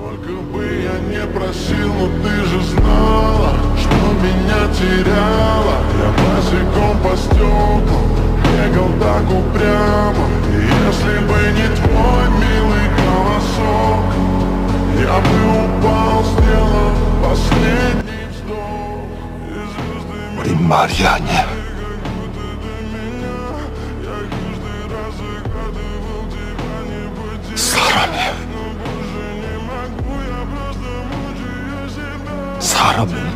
Сколько бы я не просил, но ты же знала, что меня теряла. Я босиком по стеклам бегал так упрямо. И если бы не твой милый голосок, я бы упал, сделав последний вздох. 우리 마리아냐? 사람이